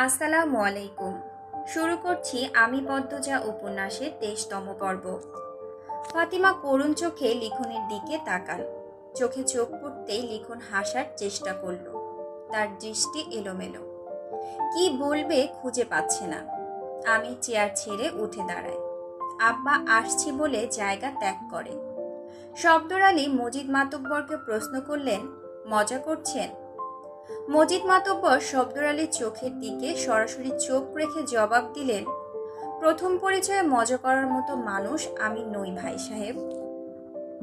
আসসালামু আলাইকুম। শুরু করছি আমি পদ্মজা উপন্যাসের ২৩তম পর্ব। ফাতিমা করুণ চোখে লিখনের দিকে তাকাল। চোখে চোখ পড়তেই লিখন হাসার চেষ্টা করল। তার দৃষ্টি এলোমেলো, কি বলবে খুঁজে পাচ্ছে না। আমি চেয়ার ছেড়ে উঠে দাঁড়াই। আব্বা আসছি বলে জায়গা ত্যাগ করে। শব্দর আলী মজিদ মাতব্বরকে প্রশ্ন করলেন, মজা করছেন? মজিদ মাতব্বর শব্দর আলীর চোখের দিকে সরাসরি চোখ রেখে জবাব দিলেন, প্রথম পরিচয়ে মজা করার মতো মানুষ আমি নই ভাই সাহেব।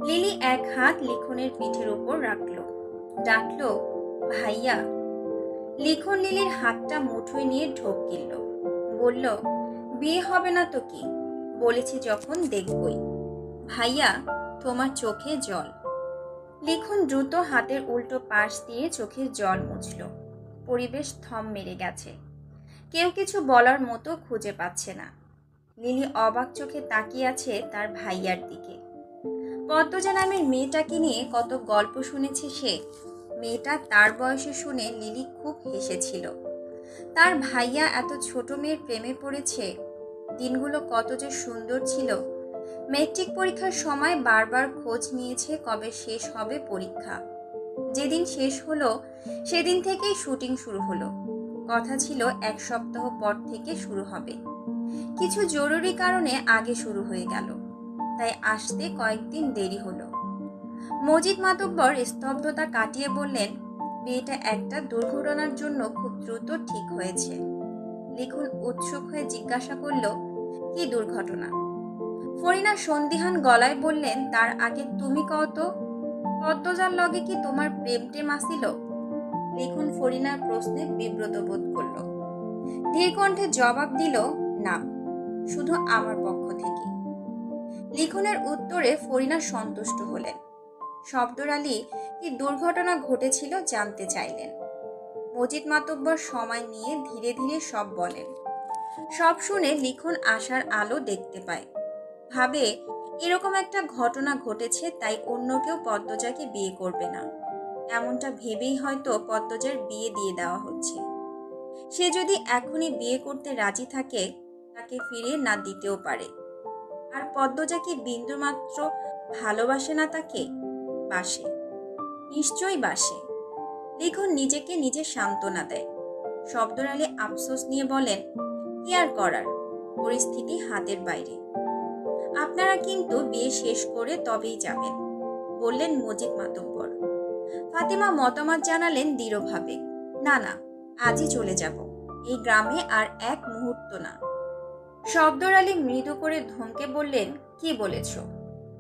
লিলি এক হাত লিখনের পিঠের উপর রাখল, ডাকল, ভাইয়া। লিখন লিলির হাতটা মুঠোয় নিয়ে ঢোক গিলল, বলল, বিয়ে হবে না তো কি, বলেছি যখন দেখবই। ভাইয়া, তোমার চোখে জল। লিখন দ্রুত হাতের উল্টো পাশ দিয়ে চোখের জল মুছল। পরিবেশ থম মেরে গেছে। কেউ কিছু বলার মতো খুঁজে পাচ্ছে না। লিলি অবাক চোখে তাকিয়ে আছে তার ভাইয়ার দিকে। পদ্মজা নামের মেয়েটাকে নিয়ে কত গল্প শুনেছে সে। মেয়েটা তার বয়সে শুনে লিলি খুব হেসেছিল। তার ভাইয়া এত ছোট মেয়ের প্রেমে পড়েছে। দিনগুলো কত যে সুন্দর ছিল। মেট্রিক পরীক্ষার সময় বারবার খোঁজ নিয়েছে কবে শেষ হবে পরীক্ষা। যেদিন শেষ হলো সেদিন থেকেই শুটিং শুরু হলো। কথা ছিল এক সপ্তাহ পর থেকে শুরু হবে। কিছু জরুরি কারণে আগে শুরু হয়ে গেল, তাই আসতে কয়েকদিন দেরি হলো। মজিদ মাতব্বর স্তব্ধতা কাটিয়ে বললেন, বিয়েটা একটা দুর্ঘটনার জন্য খুব দ্রুত ঠিক হয়েছে। লিখন উৎসুক হয়ে জিজ্ঞাসা করল, কি দুর্ঘটনা? ফরিনা সন্দিহান গলায় বললেন, তার আগে তুমি কত, পদ্মজার লগে কি তোমার প্রেম টেম আসিল? লিখন ফরিনার প্রশ্নে বিব্রত বোধ করল। ধীর কণ্ঠে জবাব দিল, না, শুধু আমার পক্ষ থেকে। লিখনের উত্তরে ফরিনা সন্তুষ্ট হলেন। শব্দর আলী কি দুর্ঘটনা ঘটেছিল জানতে চাইলেন। মজিদ মাতব্বর সময় নিয়ে ধীরে ধীরে সব বলেন। সব শুনে লিখন আশার আলো দেখতে পায়। ভাবে, এরকম একটা ঘটনা ঘটেছে তাই অন্য কেউ পদ্মজাকে বিয়ে করবে না। এমনটা ভেবেই হয়তো পদ্মজার বিয়ে দিয়ে দেওয়া হচ্ছে। সে যদি এখনই বিয়ে করতে রাজি থাকে, তাকে ফিরে না দিতেও পারে। আর পদ্মজা কি বিন্দুমাত্র ভালোবাসে না তাকে? বাসে, নিশ্চয়ই বাসে। লিখন নিজেকে নিজে সান্ত্বনা দেয়। শব্দর আলী আফসোস নিয়ে বলেন, কি আর করার, পরিস্থিতি হাতের বাইরে। আপনারা কিন্তু বিয়ে শেষ করে তবেই যাবেন, বললেন মজিদ মাতব্বর। ফাতিমা মতামত জানালেন দৃঢ়ভাবে, না না, আজই চলে যাব, এই গ্রামে আর এক মুহূর্ত না। শব্দর আলী মৃদু করে ধমকে বললেন, কি বলেছ?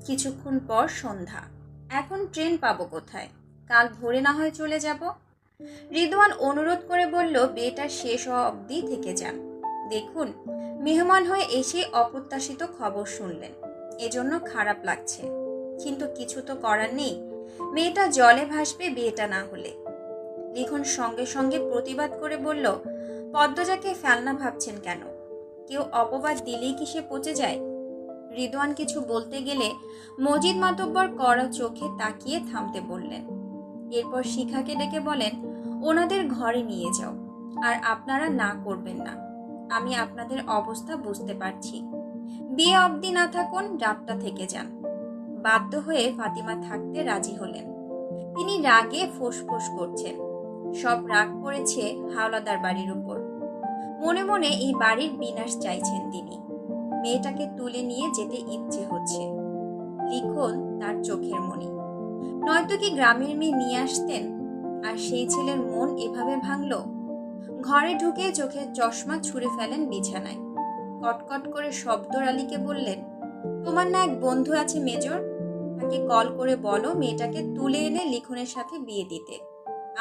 কিছুক্ষণ পর সন্ধ্যা, এখন ট্রেন পাবো কোথায়? কাল ভোরে না হয় চলে যাব। রিদওয়ান অনুরোধ করে বলল, বিয়েটা শেষ হওয়া অবধি থেকে যান। দেখুন, মেহমান হয়ে এসে অপ্রত্যাশিত খবর শুনলেন, এজন্য খারাপ লাগছে, কিন্তু কিছু তো করার নেই। মেয়েটা জলে ভাসবে বিয়েটা না হলে। লিখন সঙ্গে সঙ্গে প্রতিবাদ করে বলল, পদ্মজাকে ফেলনা ভাবছেন কেন? কেউ অপবাদ দিলেই কি সে পচে যায়? রিদওয়ান কিছু বলতে গেলে মজিদ মাতব্বর কড়া চোখে তাকিয়ে থামতে বললেন। এরপর শিখাকে ডেকে বলেন, ওনাদের ঘরে নিয়ে যাও, আর আপনারা না করবেন না। আমি আপনাদের অবস্থা বুঝতে পারছি। বিয়ে অবধি না থাকুন, রাতটা থেকে যান। বাধ্য হয়ে ফাতিমা থাকতে রাজি হলেন। তিনি রাগে ফোঁস করছেন। সব রাগ করেছে হাওলাদার বাড়ির উপর। মনে মনে এই বাড়ির বিনাশ চাইছেন তিনি। মেয়েটাকে তুলে নিয়ে যেতে ইচ্ছে হচ্ছে। লিখন তার চোখের মণি, নয়তো কি গ্রামের মেয়ে নিয়ে আসতেন? আর সেই ছেলের মন এভাবে ভাঙল। ঘরে ঢুকে চোখের চশমা ছুঁড়ে ফেলেন বিছানায়। কটকট করে শব্দর আলীকে বললেন, তোমার না এক বন্ধু আছে মেজর, তাকে কল করে বলো মেয়েটাকে তুলে এনে লিখনের সাথে বিয়ে দিতে।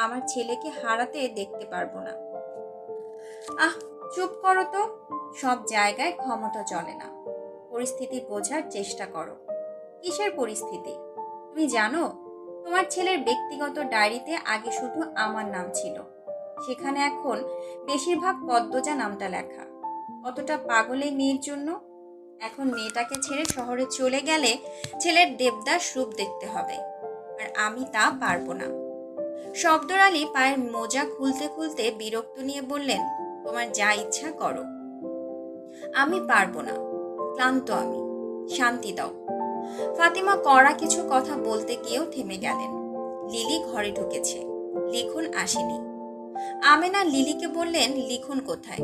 আমার ছেলেকে হারাতে দেখতে পারবো না। আহ, চুপ করো তো। সব জায়গায় ক্ষমতা চলে না। পরিস্থিতি বোঝার চেষ্টা করো। কিসের পরিস্থিতি? তুমি জানো, তোমার ছেলের ব্যক্তিগত ডায়েরিতে আগে শুধু আমার নাম ছিল, সেখানে এখন বেশিরভাগ পদ্মজা নামটা লেখা। অতটা পাগল এই মেয়ের জন্য? এখন মেয়েটাকে ছেড়ে শহরে চলে গেলে ছেলের দেবদাস রূপ দেখতে হবে, আর আমি তা পারবো না। শব্দর আলী পায়ের মোজা খুলতে খুলতে বিরক্ত নিয়ে বললেন, তোমার যা ইচ্ছা করো। আমি পারবো না, ক্লান্ত আমি, শান্তি দাও। ফাতিমা কড়া কিছু কথা বলতে গিয়েও থেমে গেলেন। লিলি ঘরে ঢুকেছে, লিখন আসেনি। আমেনা লিলিকে বললেন, লিখন কোথায়?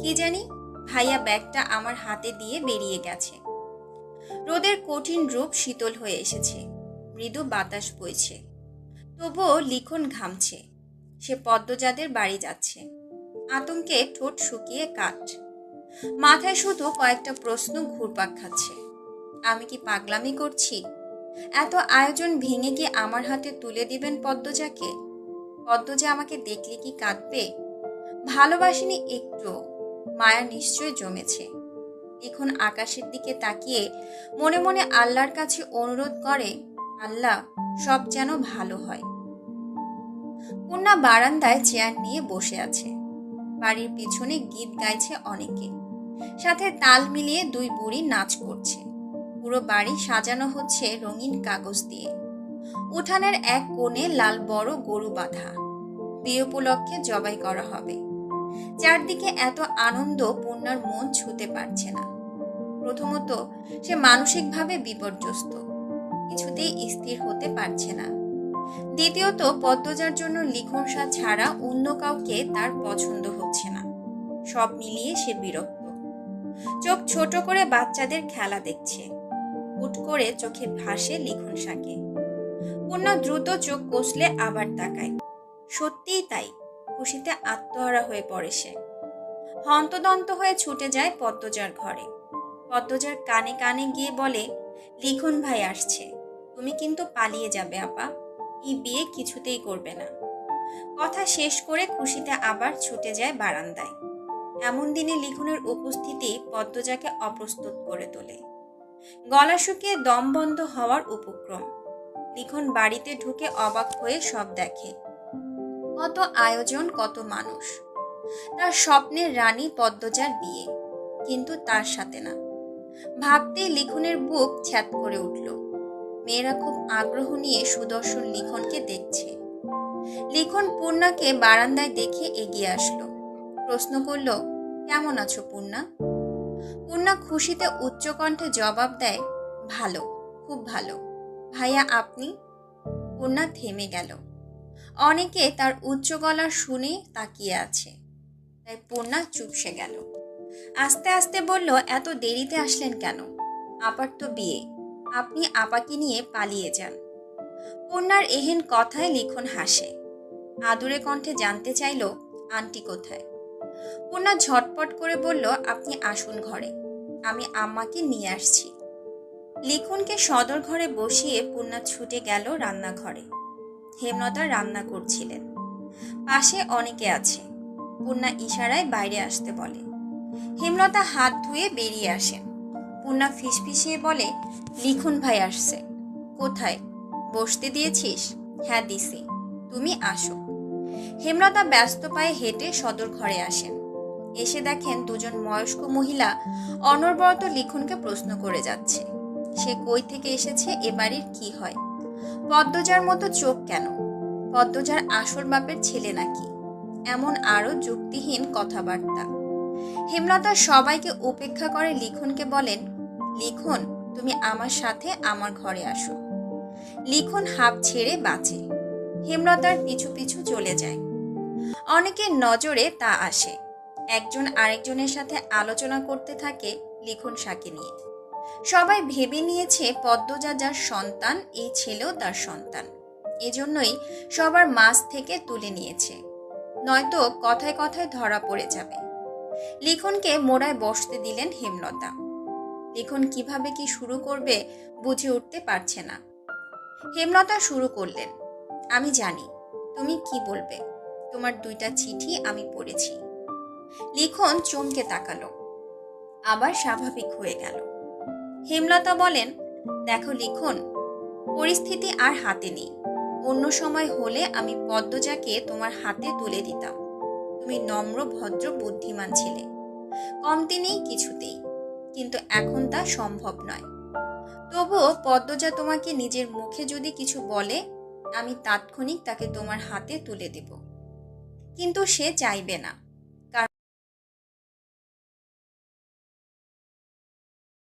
কি জানি, ভাইয়া ব্যাগটা আমার হাতে দিয়ে বেরিয়ে গেছে। রোদের কঠিন রূপ শীতল হয়ে এসেছে, মৃদু বাতাস বইছে, তবুও লিখন ঘামছে। সে পদ্মজাদের বাড়ি যাচ্ছে। আতঙ্কে ঠোঁট শুকিয়ে কাঠ, মাথায় শুধু কয়েকটা প্রশ্ন ঘুরপাক খাচ্ছে। আমি কি পাগলামি করছি? এত আয়োজন ভেঙে কি আমার হাতে তুলে দিবেন পদ্মজাকে? পদ্মজা আমাকে দেখলে কি কাঁদবে? ভালোবাসিনি একটু, মায়া নিশ্চয় জমেছে। এখন আকাশের দিকে তাকিয়ে মনে মনে আল্লাহর কাছে অনুরোধ করে, আল্লাহ, সব যেন ভালো হয়। পূর্ণা বারান্দায় চেয়ার নিয়ে বসে আছে। বাড়ির পিছনে গীত গাইছে অনেকে, সাথে তাল মিলিয়ে দুই বুড়ি নাচ করছে। পুরো বাড়ি সাজানো হচ্ছে রঙিন কাগজ দিয়ে। উঠানের এক কোণে লাল বড় গরু বাঁধা, বিয়ে উপলক্ষে জবাই করা হবে। চারদিকে এত আনন্দ পূর্ণার মন ছুঁতে পারছে না। প্রথমত, সে মানসিকভাবে বিপর্যস্ত, কিছুতেই স্থির হতে পারছে না। দ্বিতীয়ত, পদ্মজার জন্য লিখন ছাড়া অন্য কাউকে তার পছন্দ হচ্ছে না। সব মিলিয়ে সে বিরক্ত। চোখ ছোট করে বাচ্চাদের খেলা দেখছে, হুট করে চোখে ভাসে লিখন শাকে। পূর্ণা দ্রুত চোখ কষলে আবার তাকায়। সত্যিই তাই, খুশিতে আত্মহারা হয়ে পড়ে সে। হন্তদন্ত হয়ে ছুটে যায় পদ্মজার ঘরে। পদ্মজার কানে কানে গিয়ে বলে, লিখন ভাই আসছে, তুমি কিন্তু পালিয়ে যাবে আপা, এই বিয়ে কিছুতেই করবে না। কথা শেষ করে খুশিতে আবার ছুটে যায় বারান্দায়। এমন দিনে লিখনের উপস্থিতি পদ্মজাকে অপ্রস্তুত করে তোলে। গলা শুকিয়ে দম বন্ধ হওয়ার উপক্রম। লিখন বাড়িতে ঢুকে অবাক হয়ে সব দেখে। কত আয়োজন, কত মানুষ। তার স্বপ্নের রানী পদ্মজার বিয়ে, কিন্তু তার সাথে না। ভাবতেই লিখনের বুক ছ্যাদ করে উঠল। মেয়েরা খুব আগ্রহ নিয়ে সুদর্শন লিখনকে দেখছে। লিখন পূর্ণাকে বারান্দায় দেখে এগিয়ে আসলো। প্রশ্ন করল, কেমন আছো পূর্ণা? পূর্ণা খুশিতে উচ্চকণ্ঠে জবাব দেয়, ভালো, খুব ভালো। ভাইয়া আপনি? পূর্ণা থেমে গেল। অনেকে তার উচ্চ গলা শুনে তাকিয়ে আছে, তাই পূর্ণা চুপসে গেল। আস্তে আস্তে বলল, এত দেরিতে আসলেন কেন? আপার তো বিয়ে, আপনি আপাকে নিয়ে পালিয়ে যান। পূর্ণার এহেন কথায় লিখন হাসে। আদুরে কণ্ঠে জানতে চাইল, আন্টি কোথায়? পূর্ণা ঝটপট করে বলল, আপনি আসুন ঘরে, আমি আম্মাকে নিয়ে আসছি। লিখনকে সদর ঘরে বসিয়ে পূর্ণা ছুটে গেল রান্নাঘরে। হেমলতা রান্না করছিলেন, পাশে অনেকে আছে। পূর্ণা ইশারায় বাইরে আসতে বলে। হেমলতা হাত ধুয়ে বেরিয়ে আসেন। পূর্ণা ফিসফিসিয়ে বলে, লিখন ভাই আসছে। কোথায়? বসতে দিয়েছিস? হ্যাঁ দিছি, তুমি আসো। হেমলতা ব্যস্ত পায়ে হেঁটে সদর ঘরে আসেন। এসে দেখেন দুজন বয়স্ক মহিলা অনবরত লিখনকে প্রশ্ন করে যাচ্ছে। সে কই থেকে এসেছে, এ বাড়ির কি হয়, পদ্মজার মতো চোখ কেন, পদ্মজার আসল বাপের ছেলে নাকি, এমন আরো যুক্তিহীন কথাবার্তা। হেমলতা সবাইকে উপেক্ষা করে লিখনকে বলেন, লিখন, তুমি আমার সাথে আমার ঘরে আসো। লিখন হাঁপ ছেড়ে বাঁচে। হেমলতার পিছু পিছু চলে যায়। অনেকের নজরে তা আসে। একজন আরেকজনের সাথে আলোচনা করতে থাকে লিখন শাকে নিয়ে। সবাই ভেবে নিয়েছে পদ্মজা যার সন্তান, এই ছেলেও তার সন্তান। এজন্যই সবার মাঝ থেকে তুলে নিয়েছে, নয়তো কথায় কথায় ধরা পড়ে যাবে। লিখনকে মোড়ায় বসতে দিলেন হেমলতা। লিখন কিভাবে কি শুরু করবে বুঝে উঠতে পারছে না। হেমলতা শুরু করলেন, আমি জানি তুমি কি বলবে, তোমার 2টা চিঠি আমি পড়েছি। লিখন চমকে তাকালো, আবার স্বাভাবিক হয়ে গেল। হেমলতা বলেন, দেখো লিখন, পরিস্থিতি আর হাতে নেই। অন্য সময় হলে আমি পদ্মজাকে তোমার হাতে তুলে দিতাম। তুমি নম্র, ভদ্র, বুদ্ধিমান ছেলে, কমতি নেই কিছুতেই, কিন্তু এখন তা সম্ভব নয়। তবুও পদ্মজা তোমাকে নিজের মুখে যদি কিছু বলে, আমি তাৎক্ষণিক তাকে তোমার হাতে তুলে দেব। কিন্তু সে চাইবে না।